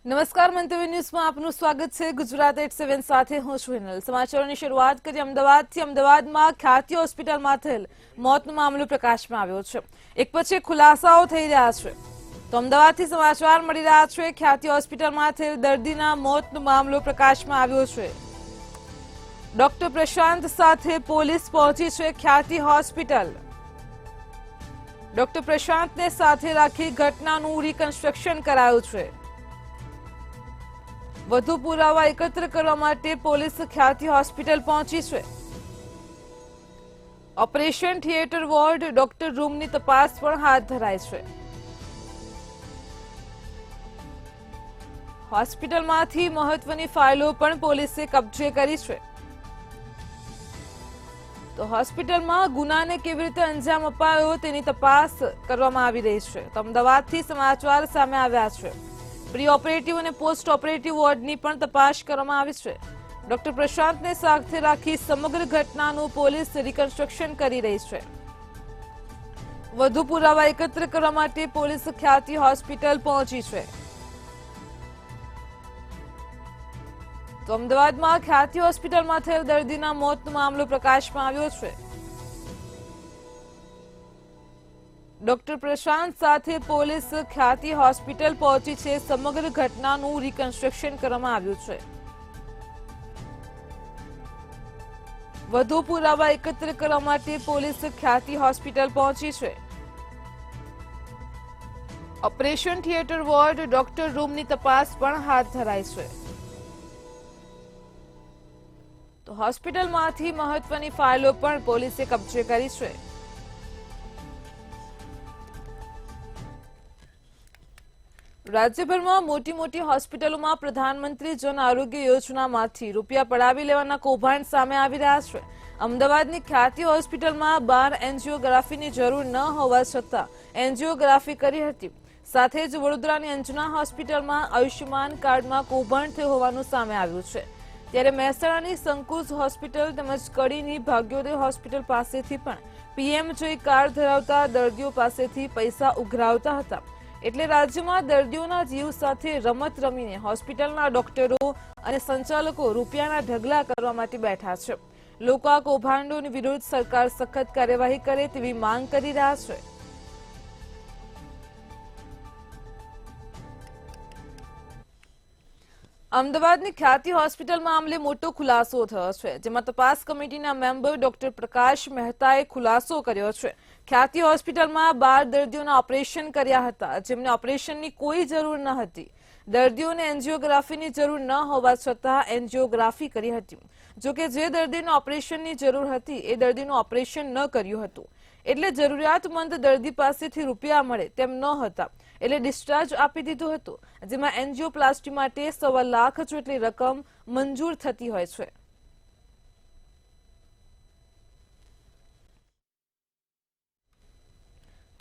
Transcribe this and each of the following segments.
નમસ્કાર, મંતવ્ય ન્યૂઝમાં આપનું સ્વાગત છે। ગુજરાત 87 સાથે હું છું હિનલ। સમાચારોની શરૂઆત કરીએ અમદાવાદથી। અમદાવાદમાં ખ્યાતિ હોસ્પિટલમાં થયેલ મોતનો મામલો પ્રકાશમાં આવ્યો છે। એક પછી ખુલાસાઓ થઈ રહ્યા છે। તો અમદાવાદથી સમાચાર મળી રહ્યા છે। ખ્યાતિ હોસ્પિટલમાં થયેલ દર્દીના મોતનો મામલો પ્રકાશમાં આવ્યો છે। ડોક્ટર પ્રશાંત સાથે પોલીસ પહોંચી છે ખ્યાતિ હોસ્પિટલ। ડોક્ટર પ્રશાંતને સાથે રાખી ઘટનાનું રિકન્સ્ટ્રક્શન કરાયું છે। વધુ પુરાવા એકત્ર કરવા માટે પોલીસ ખ્યાતિ હોસ્પિટલ પહોંચી છે। ઓપરેશન થિયેટર વોર્ડ, ડોક્ટર રૂમની તપાસ પણ હાથ ધરાઈ છે। હોસ્પિટલમાંથી મહત્વની ફાઇલો પણ પોલીસે કબજે કરી છે। તો હોસ્પિટલમાં ગુનાને કેવી રીતે અંજામ અપાયો તેની તપાસ કરવામાં આવી રહી છે। તો અમદાવાદથી સમાચાર સામે આવ્યા છે। પ્રી ઓપરેટિવ અને પોસ્ટ ઓપરેટિવ વોર્ડની પણ તપાસ કરવામાં આવી છે। ડોક્ટર પ્રશાંતને સાથે રાખી સમગ્ર ઘટનાનું પોલીસ રિકન્સ્ટ્રક્શન કરી રહી છે। વધુ પુરાવા એકત્ર કરવા માટે પોલીસ ખ્યાતિ હોસ્પિટલ પહોંચી છે। તો અમદાવાદમાં ખ્યાતિ હોસ્પિટલમાં થયેલ દર્દીના મોતનો મામલો પ્રકાશમાં આવ્યો છે। ડોક્ટર પ્રશાંત સાથે પોલીસ ખ્યાતિ હોસ્પિટલ પહોંચી છે। સમગ્ર ઘટનાનું રિકન્સ્ટ્રક્શન કરવામાં આવ્યું છે। વધુ પુરાવા એકત્ર કરવા માટે પોલીસ ખ્યાતિ હોસ્પિટલ પહોંચી છે। ઓપરેશન થિયેટર વોર્ડ, ડોક્ટર રૂમની તપાસ પણ હાથ ધરાઈ છે। તો હોસ્પિટલમાંથી મહત્વની ફાઇલો પણ પોલીસે કબજે કરી છે। રાજ્યભરમાં મોટી મોટી હોસ્પિટલોમાં પ્રધાનમંત્રી જન આરોગ્ય યોજનામાંથી રૂપિયા પડાવી લેવાના કૌભાંડ સામે આવી રહ્યા છે। અમદાવાદની ખ્યાતિ હોસ્પિટલમાં 12 એન્જિયોગ્રાફીની જરૂર ન હોવા છતાં એન્જિયોગ્રાફી કરી હતી। સાથે જ વડોદરાની અંજના હોસ્પિટલમાં આયુષ્યમાન કાર્ડમાં કૌભાંડ થયું હોવાનું સામે આવ્યું છે। ત્યારે મહેસાણાની સંકુશ હોસ્પિટલ તેમજ કડીની ભાગ્યોદય હોસ્પિટલ પાસેથી પણ પીએમજય કાર્ડ ધરાવતા દર્દીઓ પાસેથી પૈસા ઉઘરાવતા હતા। એટલે રાજ્યમાં દર્દીઓના જીવ સાથે રમત રમીને હોસ્પિટલના ડોક્ટરો અને સંચાલકો રૂપિયાના ઢગલા કરવા માટે બેઠા છે। લોકો આ કૌભાંડોની વિરુદ્ધ સરકાર સખત કાર્યવાહી કરે તેવી માંગ કરી રહ્યા છે। અમદાવાદની ખ્યાતિ હોસ્પિટલ મામલે મોટો ખુલાસો થયો છે। જેમાં તપાસ કમિટીના મેમ્બર ડોક્ટર પ્રકાશ મહેતાએ ખુલાસો કર્યો છે। ખ્યાતિ હોસ્પિટલમાં 12 દર્દીઓના ઓપરેશન કર્યા હતા, જેમને ઓપરેશનની કોઈ જરૂર ન હતી। દર્દીઓને એન્જિયોગ્રાફીની જરૂર ન હોવા છતાં એન્જિયોગ્રાફી કરી હતી। જોકે જે દર્દીને ઓપરેશનની જરૂર હતી એ દર્દીનું ઓપરેશન ન કર્યું હતું, એટલે જરૂરિયાતમંદ દર્દી પાસેથી રૂપિયા મળે તેમ ન હતા, એટલે ડિસ્ચાર્જ આપી દીધું હતું। જેમાં એન્જિયોપ્લાસ્ટી માટે 1.25 લાખ જેટલી રકમ મંજૂર થતી હોય છે।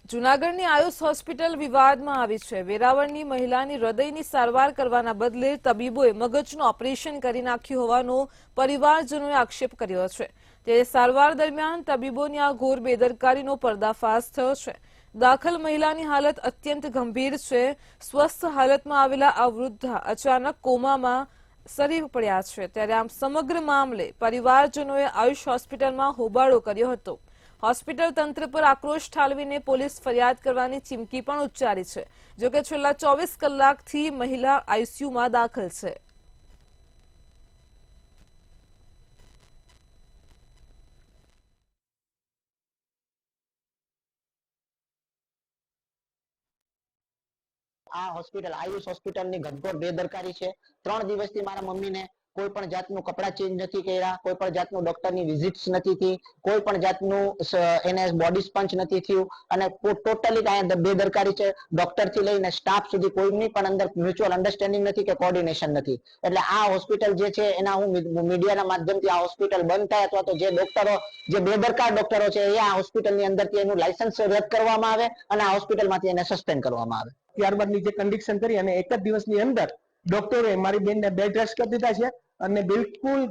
જૂનાગઢની આયુષ હોસ્પિટલ વિવાદમાં આવી છે। વેરાવળની મહિલાની હૃદયની સારવાર કરવાના બદલે તબીબોએ મગજનું ઓપરેશન કરી નાખ્યું હોવાનો પરિવારજનોએ આક્ષેપ કર્યો છે। ત્યારે સારવાર દરમિયાન તબીબોની આ ઘોર બેદરકારીનો પર્દાફાશ થયો છે। દાખલ મહિલાની હાલત અત્યંત ગંભીર છે। સ્વસ્થ હાલતમાં આવેલા આ વૃદ્ધા અચાનક કોમામાં સરી પડ્યા છે। ત્યારે આમ સમગ્ર મામલે પરિવારજનોએ આયુષ હોસ્પિટલમાં હોબાળો કર્યો હતો। હોસ્પિટલ તંત્ર પર આક્રોશ ઠાલવીને પોલીસ ફરિયાદ કરવાની ચીમકી પણ ઉચ્ચારી છે। જોકે છેલ્લા 24 કલાકથી મહિલા આઈસીયુમાં દાખલ છે। આ હોસ્પિટલ આયુષ હોસ્પિટલની ઘનઘોર બેદરકારી છે। 3 દિવસથી મારા મમ્મીને કોઈ પણ જાતનું કપડા ચેન્જ નથી કર્યા, કોઈ પણ જાતનું ડોક્ટરની વિઝિટ્સ નથી થઈ, કોઈ પણ જાતનું એને બોડી સ્પંચ નથી થયું અને ટોટલી આ બેદરકારી છે। ડોક્ટર થી લઈને સ્ટાફ સુધી કોઈની પણ અંદર મ્યુચ્યુઅલ અન્ડરસ્ટેન્ડિંગ નથી કે કોર્ડિનેશન નથી। એટલે આ હોસ્પિટલ જે છે એના હું મીડિયાના માધ્યમથી આ હોસ્પિટલ બંધ થાય અથવા તો જે ડોક્ટરો જે બેદરકાર ડોક્ટરો છે એ આ હોસ્પિટલની અંદરથી એનું લાયસન્સ રદ કરવામાં આવે અને આ હોસ્પિટલમાંથી એને સસ્પેન્ડ કરવામાં આવે। ત્યારબાદની જે કન્ડિશન કરી અને એક જ દિવસની અંદર ડોક્ટરોએ મારી બેનને બેડ રેસ્ટ કરી દીધા છે અને બિલકુલ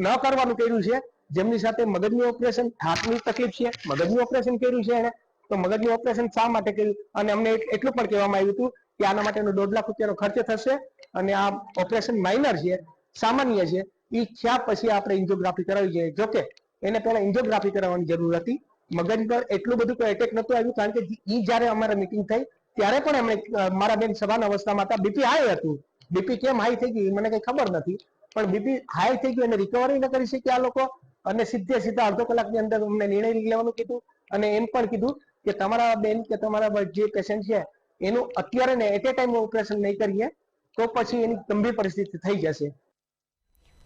ન કરવાનું કર્યું છે। જેમની સાથે મગજનું ઓપરેશન, હાર્ટની તકલીફ છે, મગજનું ઓપરેશન કર્યું છે એને, તો મગજનું ઓપરેશન શા માટે કર્યું અને અમને એટલું પણ કહેવામાં આવ્યું હતું કે આના માટેનો 1.5 લાખ રૂપિયાનો ખર્ચ થશે અને આ ઓપરેશન માઇનર છે, સામાન્ય છે, એ થયા પછી આપણે એન્જિયોગ્રાફી કરાવી જોઈએ. જોકે એને પહેલા એન્જિયોગ્રાફી કરાવવાની જરૂર હતી. મગજ પર એટલું બધું કોઈ એટેક નતું આવ્યું, કારણ કે ઈ જ્યારે અમારે મીટિંગ થઈ ત્યારે પણ એમણે મારા બેન સભાના અવસ્થામાં હતા, બીપી હાઈ હતું. બીપી કેમ હાઈ થઈ ગઈ મને કઈ ખબર નથી, પણ બીપી હાઈ થઈ ગયું, એને રિકવરી ન કરી શક્યા આ લોકો, અને સીધા અડધો કલાકની અંદર અમને નિર્ણય લેવાનું કીધું, અને એમ પણ કીધું કે તમારા બેન કે તમારા જે પેશન્ટ છે એનું અત્યારે ને એટ એ ટાઈમ ઓપરેશન નહીં કરીએ તો પછી એની ગંભીર પરિસ્થિતિ થઈ જશે.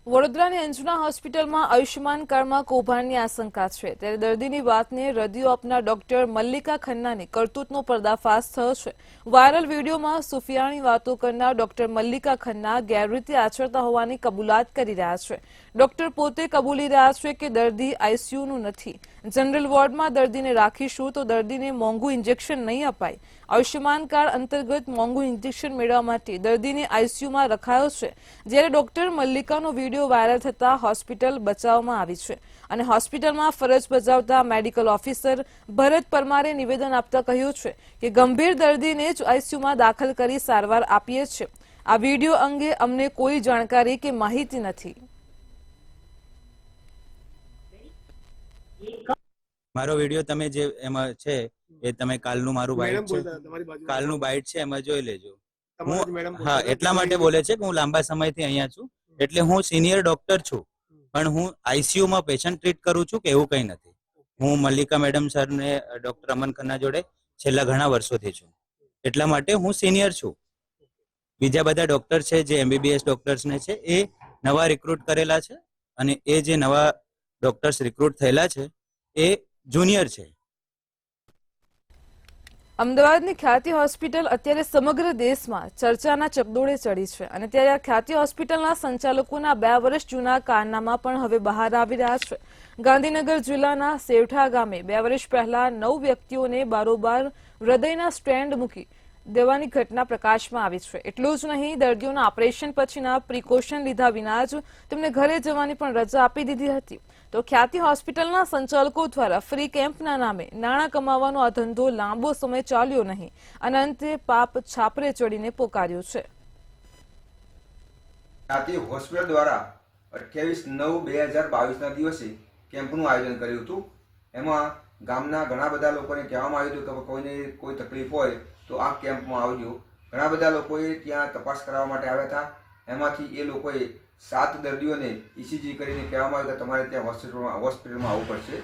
વડોદરાની અંજુના હોસ્પિટલમાં આયુષ્યમાન કાર્ડમાં કૌભાંડની આશંકા છે, ત્યારે દર્દીની વાતને રદિયો આપનાર ડોક્ટર મલ્લિકા ખન્નાની કરતૂતનો પર્દાફાશ થયો છે. વાયરલ વિડીયોમાં સુફિયાણી વાતો કરનાર ડોક્ટર મલ્લિકા ખન્ના ગેરરીતિ આચરતા હોવાની કબૂલાત કરી રહ્યા છે. ડોક્ટર પોતે કબૂલી રહ્યા છે કે દર્દી આઈસીયુનું નથી. જનરલ વોર્ડમાં દર્દીને રાખીશું તો દર્દીને મોંઘું ઇન્જેક્શન નહીં અપાય. આયુષ્યમાન કાર્ડ અંતર્ગત મોંઘું ઇન્જેક્શન મેળવવા માટે દર્દીને આઈસીયુમાં રખાયો છે. જ્યારે ડોક્ટર મલ્લિકાનો વિડીયો વાયરલ થતા હોસ્પિટલ બચાવવામાં આવી છે, અને હોસ્પિટલમાં ફરજ બજાવતા મેડિકલ ઓફિસર ભરત પરમારે નિવેદન આપતા કહ્યું છે કે ગંભીર દર્દીને જ આઈસીયુમાં દાખલ કરી સારવાર આપીએ છીએ. આ વિડીયો અંગે અમને કોઈ જાણકારી કે માહિતી નથી. મારો વિડીયો તમે જે એમાં છે એ તમે કાલનું મારું બાઇટ છે, કાલનું બાઇટ છે, એમાં જોઈ લેજો. હા, એટલા માટે બોલે છે કે હું લાંબા સમયથી અહીંયા છું, એટલે હું સિનિયર ડોક્ટર છું, પણ હું આઈસીયુ માં પેશન્ટ ટ્રીટ કરું છું કે એવું કંઈ નથી. હું મલ્લિકા મેડમ સર ને ડોક્ટર અમન ખન્ના જોડે છેલ્લા ઘણા વર્ષોથી છું, એટલા માટે હું સિનિયર છું. બીજા બધા ડોક્ટર છે જે એમબીબીએસ ડોક્ટર્સ ને છે એ નવા રિક્રુટ કરેલા છે, અને એ જે નવા ડોક્ટર્સ રિક્રુટ થયેલા છે એ જુનિયર છે. અમદાવાદની ખ્યાતિ હોસ્પિટલ અત્યારે સમગ્ર દેશમાં ચર્ચાના ચકડોળે ચડી છે, અને ત્યારે આ ખ્યાતિ હોસ્પિટલના સંચાલકોના 2 વર્ષ જૂના કારનામા પણ હવે બહાર આવી રહ્યા છે. ગાંધીનગર જિલ્લાના સેવઠા ગામે 2 વર્ષ પહેલા 9 વ્યક્તિઓને બારોબાર હૃદયના સ્ટેન્ડ મૂકી દેવાની ઘટના પ્રકાશમાં આવી છે. એટલું જ નહીં, દર્દીઓના ઓપરેશન પછીના પ્રિકોશન લીધા વિના જ તેમને ઘરે જવાની પણ રજા આપી દીધી હતી. તો ખ્યાતિ હોસ્પિટલના સંચાલકો દ્વારા ફ્રી કેમ્પના નામે નાણાં કમાવાનો આ ધંધો લાંબો સમય ચાલ્યો નહીં, અને અંતે પાપ છાપરે ચડીને પોકાર્યો છે. ખ્યાતિ હોસ્પિટલ દ્વારા 28/9/2022 ના દિવસે કેમ્પનું આયોજન કર્યું હતું. એમાં ગામના ઘણા બધા લોકોને કહેવામાં આવ્યું હતું કે કોઈને કોઈ તકલીફ હોય તો આ કેમ્પમાં આવજો. ઘણા બધા લોકોએ ત્યાં તપાસ કરાવવા માટે આવ્યા હતા. એમાંથી એ લોકોએ 7 દર્દીઓને ઇસીજી કરીને કહેવામાં આવ્યું કે તમારે ત્યાં હોસ્પિટલમાં આવવું પડશે.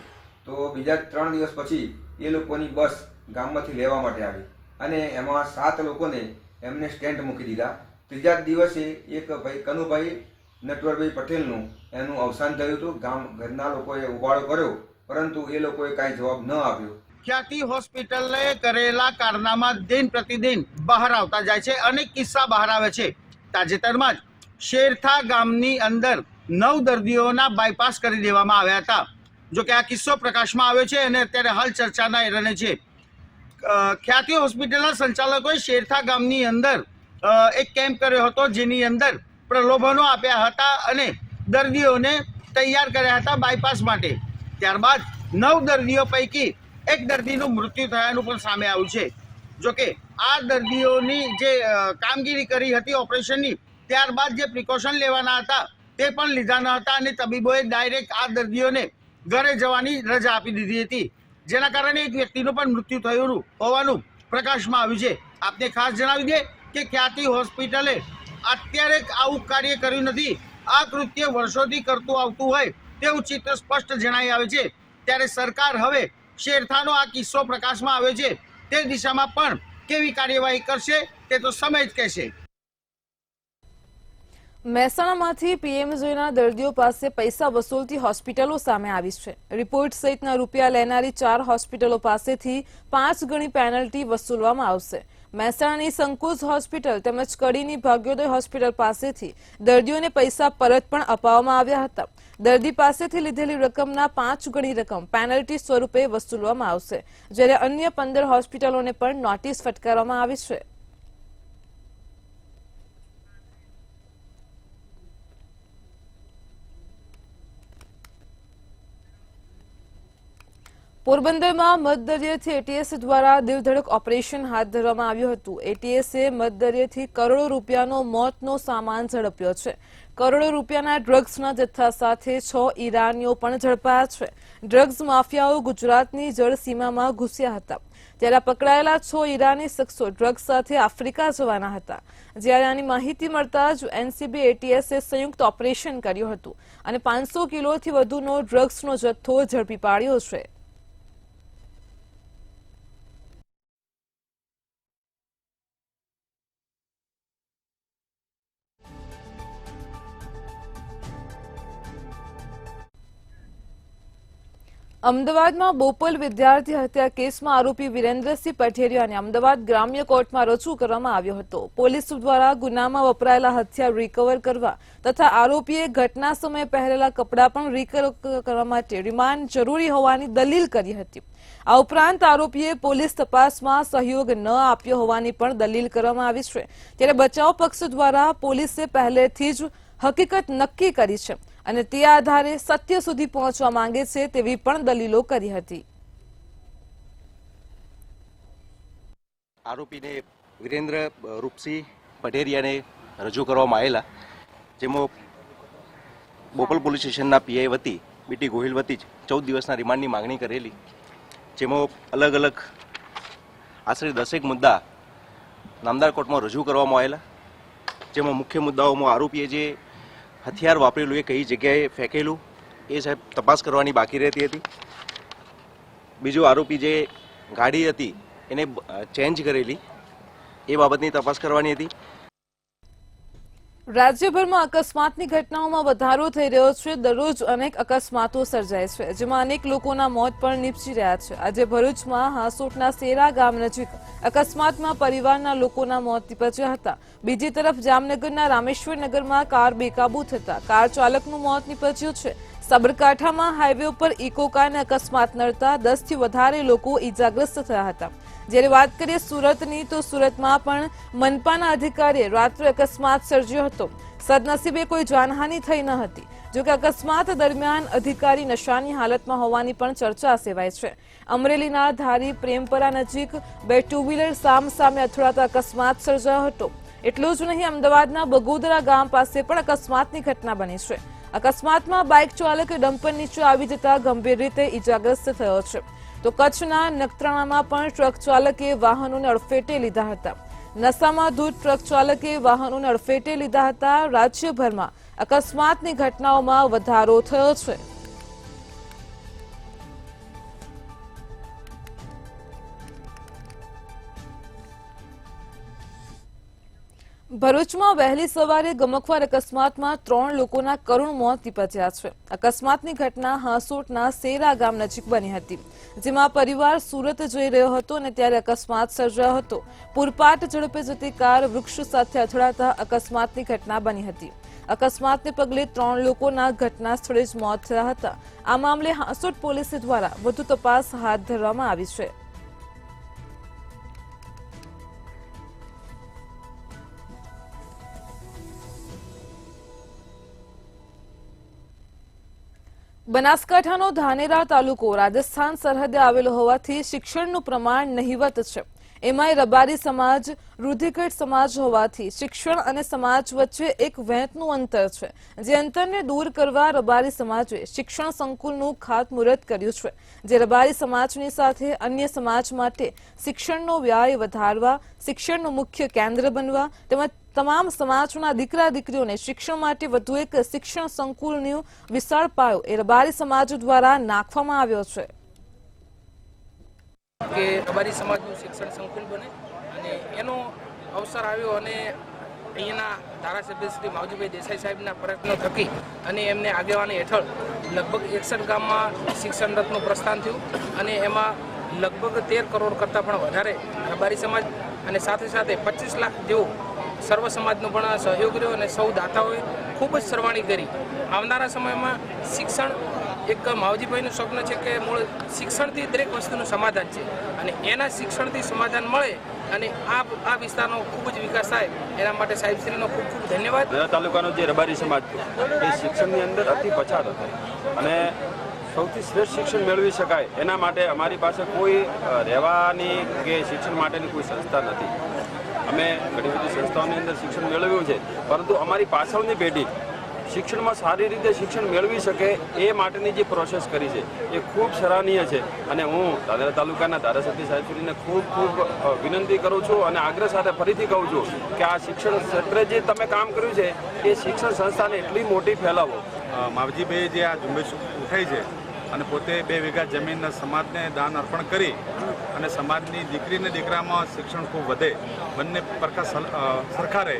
તો બીજા 3 દિવસ પછી એ લોકોની બસ ગામમાંથી લેવા માટે આવી, અને એમાં 7 લોકોને એમને સ્ટેન્ડ મૂકી દીધા. ત્રીજા દિવસે એક ભાઈ કનુભાઈ નટવરભાઈ પટેલનું એનું અવસાન થયું હતું. ઘરના લોકોએ ઉબાળો કર્યો, પરંતુ એ લોકોએ કાંઈ જવાબ ન આપ્યો. ખ્યાતિ હોસ્પિટલે કરેલા કારનામા દિન પ્રતિદિન બહાર આવતા જાય છે. અનેક કિસ્સા બહાર આવે છે. તાજેતરમાં જ શેરથા ગામની અંદર 9 દર્દીઓના બાયપાસ કરી દેવામાં આવ્યા હતા. જો કે આ કિસ્સો પ્રકાશમાં આવ્યો છે અને અત્યારે હાલ ચર્ચાના એરણે છે. ખ્યાતિ હોસ્પિટલના સંચાલકોએ શેરથા ગામની અંદર એક કેમ્પ કર્યો હતો, જેની અંદર પ્રલોભનો આપ્યા હતા અને દર્દીઓને તૈયાર કર્યા હતા બાયપાસ માટે. ત્યારબાદ 9 દર્દીઓ પૈકી એક દર્દીનું મૃત્યુ થયાનું પણ સામે આવ્યું છે. જોકે આ દર્દીઓની જે કામગીરી કરી હતી ઓપરેશનની, ત્યારબાદ જે પ્રિકોશન લેવાના હતા તે પણ લીધા ન હતા, અને તબીબોએ ડાયરેક્ટ આ દર્દીઓને ઘરે જવાની રજા આપી દીધી હતી, જેના કારણે એક વ્યક્તિનું પણ મૃત્યુ થયું હોવાનું પ્રકાશમાં આવ્યું છે. આપને ખાસ જણાવી દે કે ખ્યાતિ હોસ્પિટલે અત્યારે આવું કાર્ય કર્યું નથી. આ કૃત્ય વર્ષોથી કરતું આવતું હોય તેવું ચિત્ર સ્પષ્ટ જણાઈ આવે છે. ત્યારે સરકાર હવે શેરથાનો આ કિસ્સો પ્રકાશમાં આવ્યો છે તે દિશામાં પણ કેવી કાર્યવાહી કરશે તે તો સમય જ કહેશે. મહેસાણામાંથી પીએમજેના દર્દીઓ પાસે પૈસા વસૂલતી હોસ્પિટલો સામે આવી છે. રિપોર્ટ સહિતના રૂપિયા લેનારી 4 હોસ્પિટલો પાસેથી 5 ગણી પેનલ્ટી વસૂલવામાં આવશે. મહેસાણાની સંકુચ હોસ્પિટલ તેમજ કડીની ભાગ્યોદય હોસ્પિટલ પાસેથી દર્દીઓને પૈસા પરત પણ અપાવવામાં આવ્યા હતા. દર્દી પાસેથી લીધેલી રકમના 5 ગણી રકમ પેનલ્ટી સ્વરૂપે વસૂલવામાં આવશે, જ્યારે અન્ય 15 હોસ્પિટલોને પણ નોટિસ ફટકારવામાં આવી છે. પોરબંદરમાં મધદરિયેથી એટીએસ દ્વારા દેવધડક ઓપરેશન હાથ ધરવામાં આવ્યું હતું. એટીએસે મધદરિયેથી કરોડો રૂપિયાનો મોતનો સામાન ઝડપ્યો છે. કરોડો રૂપિયાના ડ્રગ્સના જથ્થા સાથે 6 ઈરાનીઓ પણ ઝડપાયા છે. ડ્રગ્સ માફિયાઓ ગુજરાતની જળસીમામાં ઘૂસ્યા હતા. ત્યારે પકડાયેલા 6 ઈરાની શખ્સો ડ્રગ્સ સાથે આફ્રિકા જવાના હતા. જ્યારે આની માહિતી મળતા જ એનસીબી એટીએસે સંયુક્ત ઓપરેશન કર્યું હતું અને 500 કિલોથી વધુનો ડ્રગ્સનો જથ્થો ઝડપી પાડ્યો છે. અમદાવાદમાં બોપલ વિદ્યાર્થી હત્યા કેસમાં આરોપી વિરેન્દ્રસિંહ પઠેરિયાને અમદાવાદ ગ્રામ્ય કોર્ટમાં રજૂ કરવામાં આવ્યો હતો. પોલીસ દ્વારા ગુનામાં વપરાયેલા હથિયાર રિકવર કરવા તથા આરોપીએ ઘટના સમયે પહેરેલા કપડાં પણ રિકવર કરવા માટે રિમાન્ડ જરૂરી હોવાની દલીલ કરી હતી. આ ઉપરાંત આરોપીએ પોલીસ તપાસમાં સહયોગ ન આપ્યો હોવાની પણ દલીલ કરવામાં આવી છે. ત્યારે બચાવ પક્ષ દ્વારા પોલીસે પહેલેથી જ હકીકત નક્કી કરી છે અને તે આધારે સત્ય સુધી પહોંચવા માંગે છે તેવી પણ દલીલો કરી હતી. આરોપીને વિરેન્દ્ર રૂપસિંહ પઢેરિયાને રજૂ કરવામાં આવેલા, જેમાં બોપલ પોલીસ સ્ટેશનના પીઆઈ વતી બીટી ગોહિલ વતી 14 દિવસના રિમાન્ડની માંગણી કરેલી, જેમાં અલગ અલગ આશરે 10 મુદ્દા નામદાર કોર્ટમાં રજૂ કરવામાં આવેલા. જેમાં મુખ્ય મુદ્દાઓમાં આરોપીએ જે હથિયાર વાપરેલું એ કઈ જગ્યાએ ફેંકેલું એ સાહેબ તપાસ કરવાની બાકી રહેતી હતી. બીજું, આરોપી જે ગાડી હતી એને ચેન્જ કરેલી એ બાબતની તપાસ કરવાની હતી. રાજ્યભરમાં અકસ્માતની ઘટનાઓમાં વધારો થઈ રહ્યો છે. દરરોજ અનેક અકસ્માતો સર્જાય છે, જેમાં અનેક લોકોના મોત પણ નીપજી રહ્યા છે. આજે ભરૂચમાં હાંસોટના સેરા ગામ નજીક અકસ્માતમાં પરિવારના લોકોના મોત નીપજ્યા હતા. બીજી તરફ જામનગરના રામેશ્વર નગરમાં કાર બેકાબુ થતા કાર ચાલકનું મોત નીપજ્યું છે. સાબરકાંઠામાં હાઈવે ઉપર ઇકો કારને અકસ્માત નડતા 10 થી વધારે લોકો ઈજાગ્રસ્ત થયા હતા. જ્યારે વાત કરીએ સુરતની, તો સુરતમાં પણ મનપાના અધિકારીએ રાત્રે અકસ્માત સર્જ્યો હતો. સદનસીબે કોઈ જાનહાનિ થઈ ન હતી. જોકે અકસ્માત દરમિયાન અધિકારી નશાની હાલતમાં હોવાની પણ ચર્ચા સેવાય છે. અમરેલીના ધારી પ્રેમપરા નજીક 2 ટુ વ્હીલર સામસામે અથડાતા અકસ્માત સર્જાયો હતો. એટલું જ નહીં, અમદાવાદના બગોદરા ગામ પાસે પણ અકસ્માતની ઘટના બની છે. અકસ્માતમાં બાઇક ચાલકે ડમ્પર નીચે આવી જતા ગંભીર રીતે ઈજાગ્રસ્ત થયો છે. તો કચ્છના નખત્રાણામાં પણ ટ્રક ચાલકે વાહનોને અડફેટે લીધા હતા. નશામાં ધૂત ટ્રક ચાલકે વાહનોને અડફેટે લીધા હતા. રાજ્યભરમાં અકસ્માતની ઘટનાઓમાં વધારો થયો છે. ભરૂચમાં વહેલી સવારે ગમખ્વાર અકસ્માતમાં 3 લોકોના કરુણ મોત નીપજ્યા છે. અકસ્માતની ઘટના હાંસોટના સેરા ગામ નજીક બની હતી, જેમાં પરિવાર સુરત જઈ રહ્યો હતો અને ત્યારે અકસ્માત સર્જાયો હતો. પૂરપાટ ઝડપે જતી કાર વૃક્ષ સાથે અથડાતા અકસ્માતની ઘટના બની હતી. અકસ્માતને પગલે 3 લોકોના ઘટના સ્થળે જ મોત થયા હતા. આ મામલે હાંસોટ પોલીસ દ્વારા વધુ તપાસ હાથ ધરવામાં આવી છે. બનાસકાંઠાનો ધાનેરા તાલુકો રાજસ્થાન સરહદે આવેલો હોવાથી શિક્ષણનું પ્રમાણ નહિવત છે. એમાંય રબારી સમાજ રૂઢિગત સમાજ હોવાથી શિક્ષણ અને સમાજ વચ્ચે એક વહેંચનું અંતર છે. જે અંતરને દૂર કરવા રબારી સમાજે શિક્ષણ સંકુલનું ખાતમુહૂર્ત કર્યું છે. જે રબારી સમાજની સાથે અન્ય સમાજ માટે શિક્ષણનો વ્યાય વધારવા, શિક્ષણનું મુખ્ય કેન્દ્ર બનવા તેમજ તમામ સમાજના દીકરા દીકરીઓને શિક્ષણ માટે વધુ એક શિક્ષણ સંકુલનો વિશાળ પાયો એ રબારી સમાજ દ્વારા નાખવામાં આવ્યો છે. કે રબારી સમાજનું શિક્ષણ સંકુલ બને અને એનો અવસર આવ્યો અને અહીંયાના ધારાસભ્ય શ્રી માવજીભાઈ દેસાઈ સાહેબના પ્રયત્નો થકી અને એમને આગેવાની હેઠળ લગભગ 61 ગામમાં શિક્ષણ રથનું પ્રસ્થાન થયું અને એમાં લગભગ 13 કરોડ કરતાં પણ વધારે રબારી સમાજ અને સાથે સાથે 25 લાખ જેવો સર્વ સમાજનો પણ સહયોગ રહ્યો અને સૌ દાતાઓએ ખૂબ જ સરવાણી કરી. આવનારા સમયમાં શિક્ષણ એક માવજીભાઈનું સ્વપ્ન છે કે મૂળ શિક્ષણથી દરેક વસ્તુનું સમાધાન છે અને એના શિક્ષણથી સમાધાન મળે અને આ વિસ્તારનો ખૂબ જ વિકાસ થાય એના માટે સાહેબશ્રીનો ખૂબ ખૂબ ધન્યવાદ. તાલુકાનો જે રબારી સમાજ એ શિક્ષણની અંદર અતિ પછાત હતો અને સૌથી શ્રેષ્ઠ શિક્ષણ મેળવી શકાય એના માટે અમારી પાસે કોઈ રહેવાની કે શિક્ષણ માટેની કોઈ સંસ્થા નથી. અમે ઘણી બધી સંસ્થાઓની અંદર શિક્ષણ મેળવ્યું છે, પરંતુ અમારી પાછળની પેઢી શિક્ષણમાં સારી રીતે શિક્ષણ મેળવી શકે એ માટેની જે પ્રોસેસ કરી છે એ ખૂબ સરાહનીય છે. અને હું ધાનેરા તાલુકાના ધારાસભ્ય સાહેબશ્રીને ખૂબ વિનંતી કરું છું અને આગ્રહ સાથે ફરીથી કહું છું કે આ શિક્ષણ ક્ષેત્રે જે તમે કામ કર્યું છે એ શિક્ષણ સંસ્થાને એટલી મોટી ફેલાવો. માવજીભાઈ જે આ ઝુંબેશ ઉઠાઈ છે અને પોતે 2 વીઘા જમીન સમાજને દાન અર્પણ કરી અને સમાજની દીકરીને દીકરામાં શિક્ષણ ખૂબ વધે, બંને પ્રકાર સરખા રહે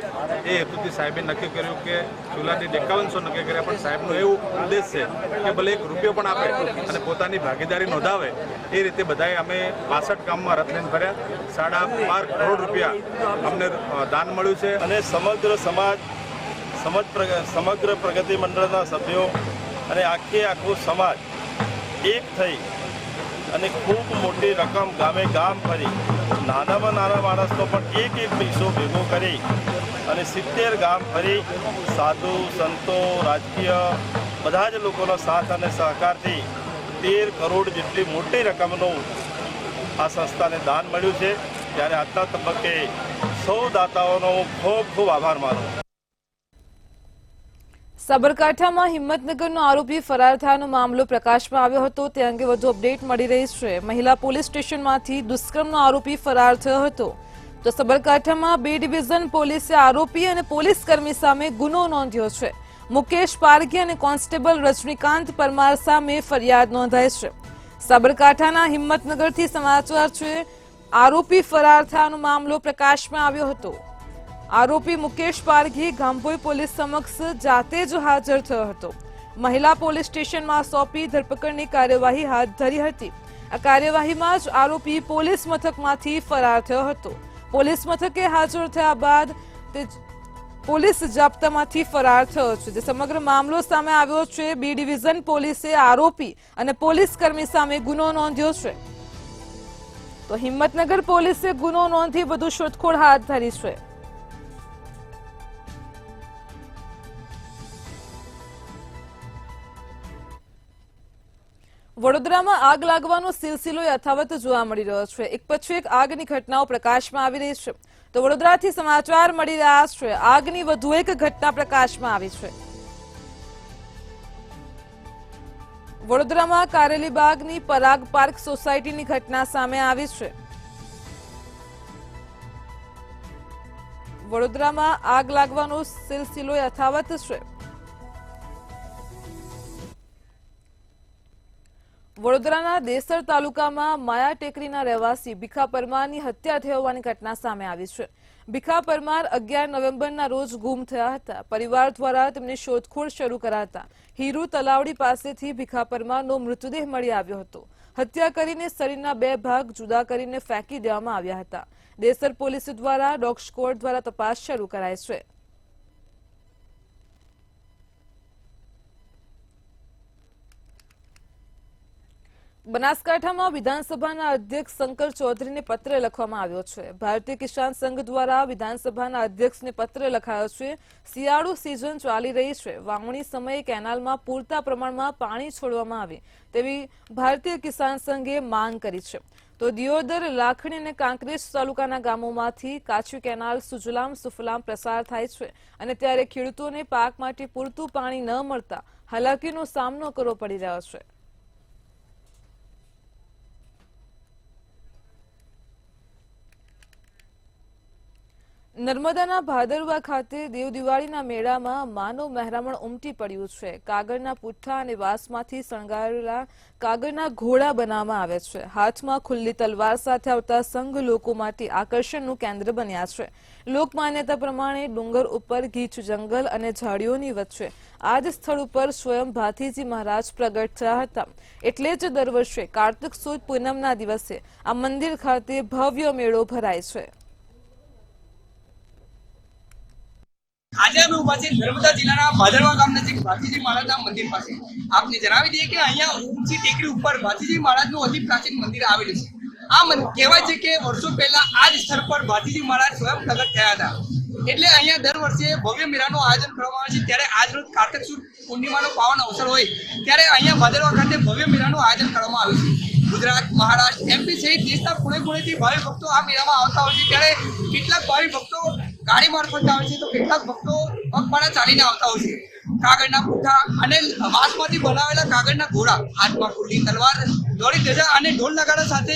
એ હેતુથી સાહેબે નક્કી કર્યું કે ચૂલાથી 5100 નક્કી કર્યા. પણ સાહેબનો એવું ઉદ્દેશ છે કે ભલે 1 રૂપિયો પણ આપે અને પોતાની ભાગીદારી નોંધાવે. એ રીતે બધાએ અમે 62 ગામમાં રથ લઈને ફર્યા. 12.5 કરોડ રૂપિયા અમને દાન મળ્યું છે. અને સમગ્ર સમાજ, સમગ્ર પ્રગતિ મંડળના સભ્યો અને આખું સમાજ એક થઈ અને ખૂબ મોટી રકમ ગામે ગામ ફરી નાનામાં નાના માણસનો પણ એક પૈસો ભેગો કરી અને 70 ગામ ફરી સાધુ સંતો, રાજકીય બધા જ લોકોનો સાથ અને સહકારથી 13 કરોડ જેટલી મોટી રકમનું આ સંસ્થાને દાન મળ્યું છે. ત્યારે આજના તબક્કે સૌ દાતાઓનો ખૂબ ખૂબ આભાર માનું. સાબરકાંઠામાં હિંમતનગરનો આરોપી ફરાર થયાનો મામલો પ્રકાશમાં આવ્યો હતો. તે અંગે વધુ અપડેટ મળી રહી છે. મહિલા પોલીસ સ્ટેશનમાંથી દુષ્કર્મનો આરોપી ફરાર થયો હતો. તો સાબરકાંઠામાં B ડિવિઝન પોલીસે આરોપી અને પોલીસકર્મી સામે ગુનો નોંધ્યો છે. મુકેશ પારઘી અને કોન્સ્ટેબલ રજનીકાંત પરમાર સામે ફરિયાદ નોંધાઈ છે. સાબરકાંઠાના હિંમતનગરથી સમાચાર છે. આરોપી ફરાર થયાનો મામલો પ્રકાશમાં આવ્યો હતો. આરોપી મુકેશ પારઘી ગામભોઈ પોલીસ સમક્ષ જાતે જ હાજર થયો હતો. મહિલા પોલીસ સ્ટેશનમાં સોંપી ધરપકડની કાર્યવાહી હાથ ધરી હતી. આ કાર્યવાહીમાં જ આરોપી પોલીસ મથકમાંથી ફરાર થયો હતો. પોલીસ મથકે હાજર થયા બાદ તે પોલીસ જાપ્તામાંથી ફરાર થયો છે. જે સમગ્ર મામલો સામે આવ્યો છે. B ડિવિઝન પોલીસે આરોપી અને પોલીસકર્મી સામે ગુનો નોંધ્યો છે. તો હિંમતનગર પોલીસે ગુનો નોંધી વધુ શોધખોળ હાથ ધરી છે. વડોદરામાં આગ લાગવાનો સિલસિલો યથાવત જોવા મળી રહ્યો છે. એક પછી એક આગની ઘટનાઓ પ્રકાશમાં આવી રહી છે. તો વડોદરાથી સમાચાર મળી રહ્યા છે. આગની વધુ એક ઘટના પ્રકાશમાં આવી છે. વડોદરામાં કારેલીબાગની પરાગ પાર્ક સોસાયટીની ઘટના સામે આવી છે. વડોદરામાં આગ લાગવાનો સિલસિલો યથાવત છે. વડોદરાના દેસર તાલુકામાં માયા ટેકરીના રહેવાસી ભીખા પરમારની હત્યા થઈ હોવાની ઘટના સામે આવી છે. ભીખા પરમાર 11 નવેમ્બરના રોજ ગુમ થયા હતા. પરિવાર દ્વારા તેમની શોધખોળ શરૂ કરાતા હીરુ તલાવડી પાસેથી ભીખા પરમારનો મૃતદેહ મળી આવ્યો હતો. હત્યા કરીને શરીરના 2 ભાગ જુદા કરીને ફેંકી દેવામાં આવ્યા હતા. દેસર પોલીસ દ્વારા ડોગ સ્ક્વોડ દ્વારા તપાસ શરૂ કરાઈ છે. બનાસકાંઠામાં વિધાનસભાના અધ્યક્ષ શંકર ચૌધરીને પત્ર લખવામાં આવ્યો છે. ભારતીય કિસાન સંઘ દ્વારા વિધાનસભાના અધ્યક્ષને પત્ર લખાયો છે. શિયાળુ સિઝન ચાલી રહી છે. વાવણી સમયે કેનાલમાં પૂરતા પ્રમાણમાં પાણી છોડવામાં આવે તેવી ભારતીય કિસાન સંઘે માંગ કરી છે. તો દિયોદર, લાખણી અને કાંકરેજ તાલુકાના ગામોમાંથી કાચી કેનાલ સુજલામ સુફલામ પ્રસાર થાય છે અને ત્યારે ખેડૂતોને પાક માટે પૂરતું પાણી ન મળતા હાલાકીનો સામનો કરવો પડી રહ્યો છે. નર્મદાના ભાદરવા ખાતે દેવ દિવાળીના મેળામાં માનવ મહેરામણ ઉમટી પડ્યું છે. કાગળના પુઠ્ઠા અને વાંસમાંથી શણગારેલા કાગળના ઘોડા બનાવવામાં આવે છે. હાથમાં ખુલ્લી તલવાર સાથે આવતા સંઘ લોકો માટે આકર્ષણનું કેન્દ્ર બન્યા છે. લોકમાન્યતા પ્રમાણે ડુંગર ઉપર ગીચ જંગલ અને ઝાડીઓની વચ્ચે આ જ સ્થળ ઉપર સ્વયં ભાથીજી મહારાજ પ્રગટ થયા હતા. એટલે જ દર વર્ષે કાર્તિક સુદ પૂનમના દિવસે આ મંદિર ખાતે ભવ્ય મેળો ભરાય છે. આજે અમે ઉભા છે નર્મદા જિલ્લાના ભાદરવા ગામ નજીક ભાથીજી મહારાજના મંદિર પાસે. આપને જણાવી દઈએ કે અહીંયા ઊંચી ટેકરી ઉપર ભાથીજી મહારાજનું અતિ પ્રાચીન મંદિર આવેલું છે. આ કહેવાય છે કે વર્ષો પહેલા આ જ સ્થળ પર ભાથીજી મહારાજ સ્વયં પ્રગટ થયા હતા. એટલે અહીંયા દર વર્ષે ભવ્ય મેળાનું આયોજન કરવામાં આવે છે. ત્યારે આજ રોજ કાર્તિક સુદ પૂર્ણિમાનો પાવન અવસર હોય ત્યારે અહીંયા ભાદરવા ખાતે ભવ્ય મેળાનું આયોજન કરવામાં આવ્યું છે. ગુજરાત, મહારાષ્ટ્ર, MP સહિત દેશના ખૂણે-ખૂણેથી ભાવિ ભક્તો આ મેળામાં આવતા હોય છે. ત્યારે કેટલાક ભાવિ ભક્તો ગાડી મારફત આવે છે તો કેટલાક ભક્તો પગપાળા ચાલીને આવતા હોય છે. કાગળના પુઠ્ઠા અને વાંસમાંથી બનાવેલા કાગળના ઘોડા, હાથમાં ખુલ્લી તલવાર, દોરી ધજા અને ઢોલ નગારા સાથે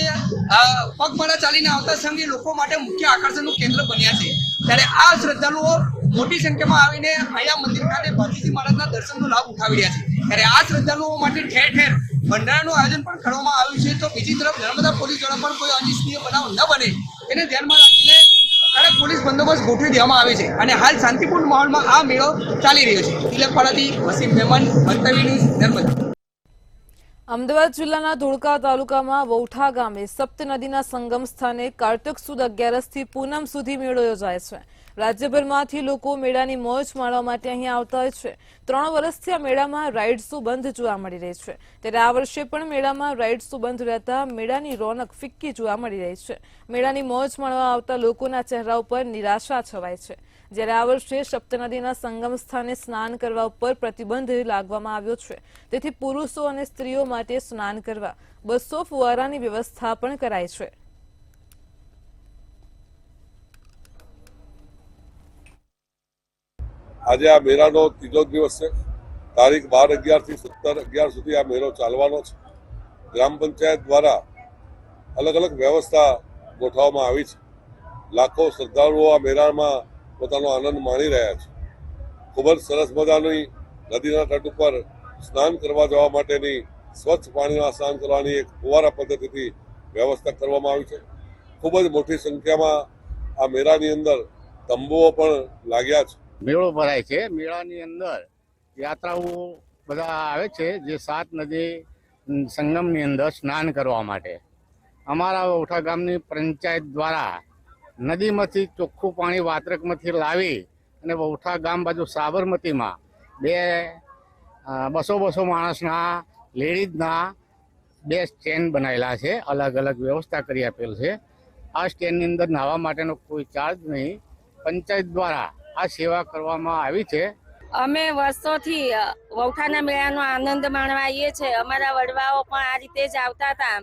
પગપાળા ચાલીને આવતા સંઘ એ લોકો માટે મુખ્ય આકર્ષણનું કેન્દ્ર બન્યા છે. ત્યારે આ શ્રદ્ધાળુઓ મોટી સંખ્યામાં આવીને અહીંયા મંદિર ખાતે ભાતીજી મહારાજના દર્શનનો લાભ ઉઠાવી રહ્યા છે. ત્યારે આ શ્રદ્ધાળુઓ માટે ઠેર ઠેર ભંડારાનું આયોજન પણ કરવામાં આવ્યું છે. તો બીજી તરફ નર્મદા પોલીસ દ્વારા પણ કોઈ અનિચ્છનીય બનાવ ન બને તેને ધ્યાનમાં રાખીને કડક પોલીસ બંદોબસ્ત ગોઠવી દેવામાં આવે છે અને હાલ શાંતિપૂર્ણ માહોલમાં આ મેળો ચાલી રહ્યો છે. તિલકવાડાથી વસીમ મેમન, મંતવી ન્યૂઝ, નર્મદા. અમદાવાદ જિલ્લાના ધોળકા તાલુકામાં વૌઠા ગામે સપ્ત નદીના સંગમ સ્થાને કાર્તક સુદ 11થી પૂનમ સુધી મેળો યોજાય છે. રાજ્યભરમાંથી લોકો મેળાની મોજ માણવા માટે અહીં આવતા હોય છે. 3 વર્ષથી આ મેળામાં રાઇડ્સો બંધ જોવા મળી રહી છે. ત્યારે આ વર્ષે પણ મેળામાં રાઇડ્સો બંધ રહેતા મેળાની રોનક ફિક્કી જોવા મળી રહી છે. મેળાની મોજ માણવા આવતા લોકોના ચહેરા ઉપર નિરાશા છવાય છે. જ્યારે આ વર્ષે સપ્તનદીના સંગમ સ્થાને સ્નાન કરવા ઉપર પ્રતિબંધ લાગવામાં આવ્યો છે. તેથી પુરુષો અને સ્ત્રીઓ માટે સ્નાન કરવા 200 ફુવારાની વ્યવસ્થા પણ કરાઈ છે. આજે આ મેળાનો ત્રીજો દિવસ છે. તારીખ 12/11 થી 17/11 સુધી આ મેળો ચાલવાનો છે. ગ્રામ પંચાયત દ્વારા અલગ અલગ વ્યવસ્થા ગોઠવવામાં આવી છે. લાખો શ્રદ્ધાળુઓ આ મેળામાં પોતાનો આનંદ માણી રહ્યા છે. ખૂબ જ સરસ મજાની નદીના તટ ઉપર સ્નાન કરવા જવા માટેની સ્વચ્છ પાણીમાં સ્નાન કરવાની એક ફુવારા પદ્ધતિથી વ્યવસ્થા કરવામાં આવી છે. ખૂબ જ મોટી સંખ્યામાં આ મેળાની અંદર તંબુઓ પણ લાગ્યા છે. મેળો ભરાય છે. મેળાની અંદર યાત્રાઓ બધા આવે છે જે 7 નદી સંગમની અંદર સ્નાન કરવા માટે. અમારા વૌઠા ગામની પંચાયત દ્વારા નદીમાંથી ચોખ્ખું પાણી વાત્રકમાંથી લાવી અને વૌઠા ગામ બાજુ સાબરમતીમાં 200 માણસના લેડીઝના 2 સ્ટેન્ડ બનાવેલા છે. અલગ અલગ વ્યવસ્થા કરી આપેલ છે. આ સ્ટેન્ડની અંદર નાહવા માટેનો કોઈ ચાર્જ નહીં. પંચાયત દ્વારા આ સેવા કરવામાં આવી છે. અમે વર્ષોથી વૌઠાના મેળાનો આનંદ માણવા આવીએ છીએ. અમારા વડવાઓ પણ આ રીતે જ આવતા હતા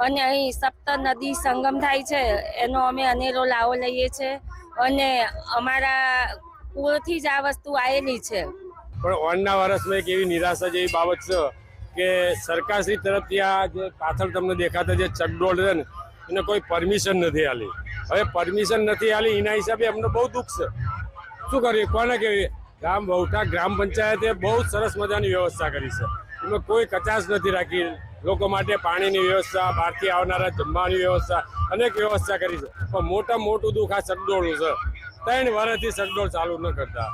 અને અહીં સપ્ત નદી સંગમ થાય છે એનો અમે અનેરો લાવો લઈએ છીએ અને અમારા પૂરથી જ આ વસ્તુ આવેલી છે. પણ ઓનના વર્ષમાં એક એવી નિરાશા જેવી બાબત છે કે સરકારશ્રી તરફથી આ જે પાછળ તમને દેખાતા જે ચકડોળ છે ને એને કોઈ પરમિશન નથી આલી. હવે પરમિશન નથી આલી એના હિસાબે અમને બહુ દુઃખ છે. શું કરીએ, કોને કેવી? વૌઠા ગ્રામ પંચાયતે બહુ સરસ મજાની વ્યવસ્થા કરી છે. એમાં કોઈ કચાશ નથી રાખી. લોકો માટે પાણીની વ્યવસ્થા, બહારથી આવનારા જમવાની વ્યવસ્થા, અનેક વ્યવસ્થા કરી છે. પણ મોટું દુઃખ આ ચકડોળનું છે. 3 વર્ષથી ચકડોળ ચાલુ ન કરતા.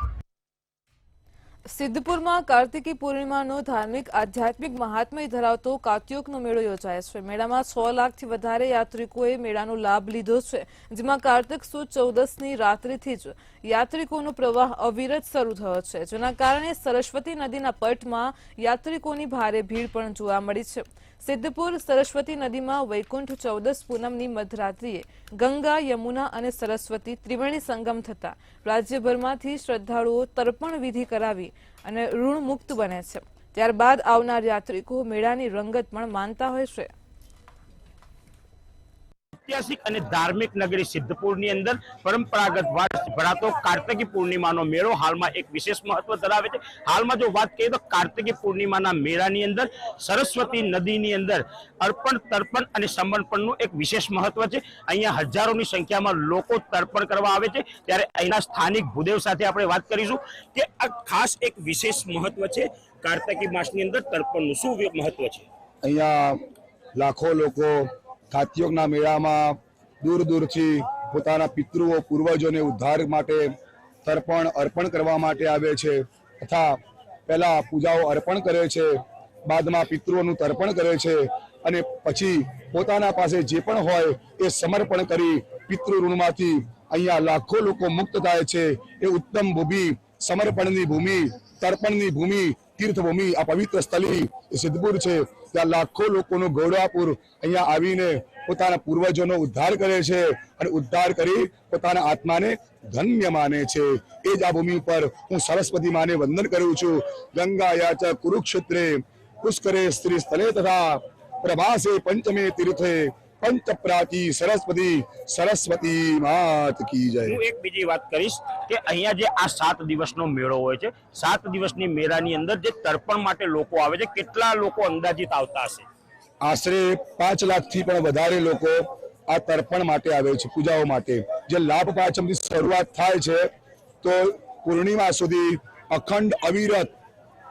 સિદ્ધપુરમાં કાર્તિકી પૂર્ણિમાનો ધાર્મિક આધ્યાત્મિક મહાત્મ્ય ધરાવતો કાત્યોકનો મેળો યોજાય છે. મેળામાં 6 લાખથી વધારે યાત્રિકોએ મેળાનો લાભ લીધો છે. જેમાં કાર્તિક સુદ 14ની રાત્રિથી જ યાત્રિકોનો પ્રવાહ અવિરત શરૂ થયો છે. જેના કારણે સરસ્વતી નદીના પટમાં યાત્રિકોની ભારે ભીડ પણ જોવા મળી છે. સિદ્ધપુર સરસ્વતી નદીમાં વૈકુંઠ 14 પૂનમની મધરાત્રિએ ગંગા, યમુના અને સરસ્વતી ત્રિવેણી સંગમ થતા રાજ્યભરમાંથી શ્રદ્ધાળુઓ તર્પણ વિધિ કરાવી અને ઋણ મુક્ત બને છે. ત્યારબાદ આવનાર યાત્રિકો મેળાની રંગત પણ માનતા હોય છે. ઐતિહાસિક અને ધાર્મિક નગરી સિદ્ધપુરની અંદર પરંપરાગત વારસ ભરાતો કાર્તિકી પૂર્ણિમાનો મેળો હાલમાં એક વિશેષ મહત્વ ધરાવે છે. હાલમાં જો વાત કરીએ તો કાર્તિકી પૂર્ણિમાના મેળાની અંદર સરસ્વતી નદીની અંદર અર્પણ, તર્પણ અને સમર્પણનું એક વિશેષ મહત્વ છે. અહીંયા હજારોની સંખ્યામાં લોકો તર્પણ કરવા આવે છે. ત્યારે અહીંના સ્થાનિક ભૂદેવ સાથે આપણે વાત કરીશું કે આ ખાસ એક વિશેષ મહત્વ છે કાર્તિકી માસની અંદર તર્પણનું. શું મહત્વ છે? અહીંયા લાખો લોકો કાત્યોકના મેળામાં દૂર દૂરથી પોતાના પિતૃઓ, પૂર્વજોને ઉદ્ધાર માટે તર્પણ અર્પણ કરવા માટે આવે છે. તથા પહેલા પૂજાઓ અર્પણ કરે છે, બાદમાં પિતૃઓનું તર્પણ કરે છે અને પછી પોતાના પાસે જે પણ હોય એ સમર્પણ કરી પિતૃ ઋણમાંથી અહીંયા લાખો લોકો મુક્ત થાય છે. એ ઉત્તમ ભૂમિ, સમર્પણની ભૂમિ, તર્પણની ભૂમિ, તીર્થભૂમિ, આ પવિત્ર સ્થળી સિદ્ધપુર છે. ત્યાં લાખો લોકોનું ગૌરવાપુર અહીંયા આવીને પોતાના પૂર્વજોનો ઉદ્ધાર કરે છે અને ઉદ્ધાર કરી પોતાના આત્માને ધન્ય માને છે. એ જ આ ભૂમિ ઉપર હું સરસ્વતી માને વંદન કરું છું. ગંગાયા ચ કુરુક્ષેત્રે પુષ્કરે સ્ત્રી સ્થલે તથા પ્રભાસે પંચમે તીર્થે પંચપ્રાચી સરસ્વતી માત કી જય. હું એક બીજી વાત કરીશ કે અહીંયા જે આ 7 દિવસનો મેળો હોય છે, 7 દિવસની મેળાની અંદર જે તર્પણ માટે લોકો આવે છે, કેટલા લોકો અંદાજિત આવતા હશે? આશરે 5 લાખથી પણ વધારે લોકો આ તર્પણ માટે આવે છે, પૂજાઓ માટે. જે લાભ પાંચમથી શરૂઆત થાય છે તો પૂર્ણિમા સુધી અખંડ અવિરત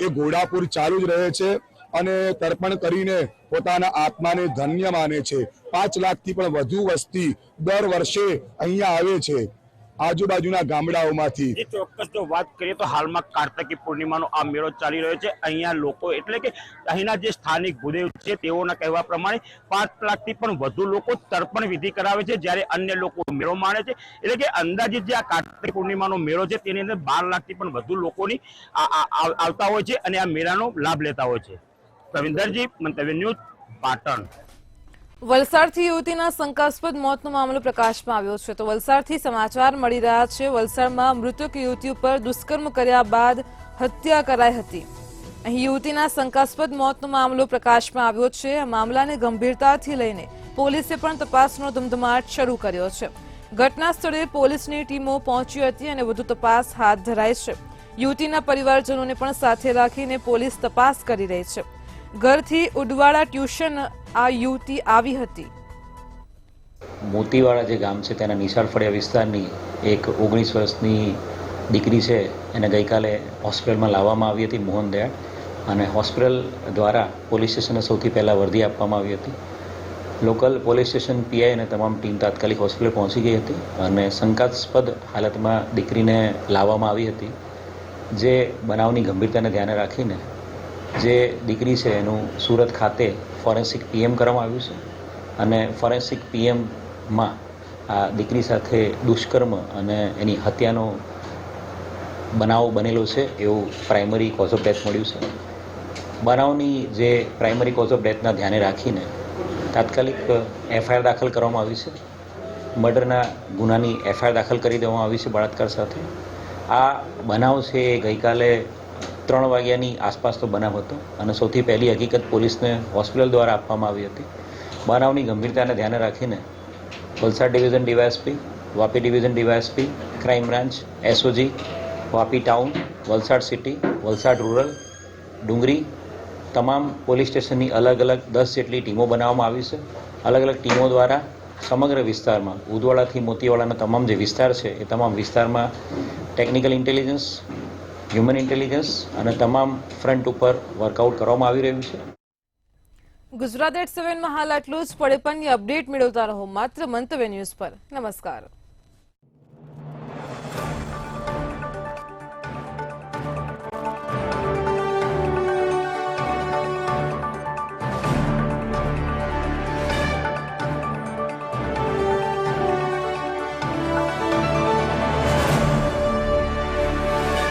એ ઘોડાપુર ચાલુ જ રહે છે અને તર્પણ કરીને પોતાના આત્માને ધન્ય માને છે. 5 લાખથી પણ વધુ વસ્તી દર વર્ષે અહીંયા આવે છે આજુબાજુના ગામડાઓમાંથી. જે ચોક્કસ જો વાત કરીએ તો હાલમાં કાર્તિકી પૂર્ણિમાનો આ મેળો ચાલી રહ્યો છે. અહીંયા લોકો એટલે કે અહીંના જે સ્થાનિક ભૂદેવ છે તેઓના કહેવા પ્રમાણે 5 લાખથી પણ વધુ લોકો તર્પણ વિધિ કરાવે છે, જ્યારે અન્ય લોકો મેળો માણે છે. એટલે કે અંદાજિત જે આ કાર્તિક પૂર્ણિમાનો મેળો છે તેની અંદર 12 લાખથી પણ વધુ લોકોની આવતા હોય છે અને આ મેળાનો લાભ લેતા હોય છે. પ્રવીણધરજી, મંતવ્ય ન્યૂઝ, પાટણ. વલસાડથી યુવતીના શંકાસ્પદ મોતનો મામલો પ્રકાશમાં આવ્યો છે. તો વલસાડથી સમાચાર મળી રહ્યા છે. વલસાડમાં મૃતક યુવતી ઉપર દુષ્કર્મ કર્યા બાદ હત્યા કરાઈ હતી. અહીં યુવતીના શંકાસ્પદ મોતનો મામલો પ્રકાશમાં આવ્યો છે. આ મામલાને ગંભીરતાથી લઈને પોલીસે પણ તપાસનો ધમધમાટ શરૂ કર્યો છે. ઘટના સ્થળે પોલીસની ટીમો પહોંચી હતી અને વધુ તપાસ હાથ ધરાઈ છે. યુવતીના પરિવારજનોને પણ સાથે રાખીને પોલીસ તપાસ કરી રહી છે. ઘરથી ઉડવાડા ટ્યુશન આ યુવતી આવી હતી. મોતીવાડા જે ગામ છે તેના નિશાળ ફળિયા વિસ્તારની એક 19 વર્ષની દીકરી છે, એને ગઈકાલે હોસ્પિટલમાં લાવવામાં આવી હતી, મોહનદયાળ, અને હોસ્પિટલ દ્વારા પોલીસ સ્ટેશને સૌથી પહેલાં વર્દી આપવામાં આવી હતી. લોકલ પોલીસ સ્ટેશન પીઆઈ અને તમામ ટીમ તાત્કાલિક હોસ્પિટલ પહોંચી ગઈ હતી અને શંકાસ્પદ હાલતમાં દીકરીને લાવવામાં આવી હતી. જે બનાવની ગંભીરતાને ધ્યાને રાખીને જે દીકરી છે એનું સુરત ખાતે ફોરેન્સિક પીએમ કરવામાં આવ્યું છે અને ફોરેન્સિક પીએમમાં આ દીકરી સાથે દુષ્કર્મ અને એની હત્યાનો બનાવ બનેલો છે એવું પ્રાઇમરી કોઝ ઓફ ડેથ મળ્યું છે. બનાવની જે પ્રાઇમરી કોઝ ઓફ ડેથના ધ્યાને રાખીને તાત્કાલિક એફઆઈઆર દાખલ કરવામાં આવી છે. મર્ડરના ગુનાની એફઆઈઆર દાખલ કરી દેવામાં આવી છે બળાત્કાર સાથે. આ બનાવ છે એ ગઈકાલે 3 વાગ્યાની આસપાસનો બનાવ હતો અને સૌથી પહેલી હકીકત પોલીસને હોસ્પિટલ દ્વારા આપવામાં આવી હતી. બનાવની ગંભીરતાને ધ્યાને રાખીને Valsad division DYSP, Vapi division DYSP, crime branch, SOG, Vapi town, Valsad city, Valsad rural, Dungri તમામ પોલીસ સ્ટેશનની અલગ અલગ 10 જેટલી ટીમો બનાવવામાં આવી છે. અલગ અલગ ટીમો દ્વારા સમગ્ર વિસ્તારમાં ઉદવાડાથી મોતીવાડાના તમામ જે વિસ્તાર છે એ તમામ વિસ્તારમાં ટેકનિકલ ઇન્ટેલિજન્સ, હ્યુમન ઇન્ટેલિજન્સ અને તમામ ફ્રન્ટ ઉપર વર્કઆઉટ કરવામાં આવી રહ્યું છે. ગુજરાત@7 માં હાલ આટલું જ. પડે પણની અપડેટ મેળવતા રહો માત્ર મંતવ્ય ન્યૂઝ પર. નમસ્કાર.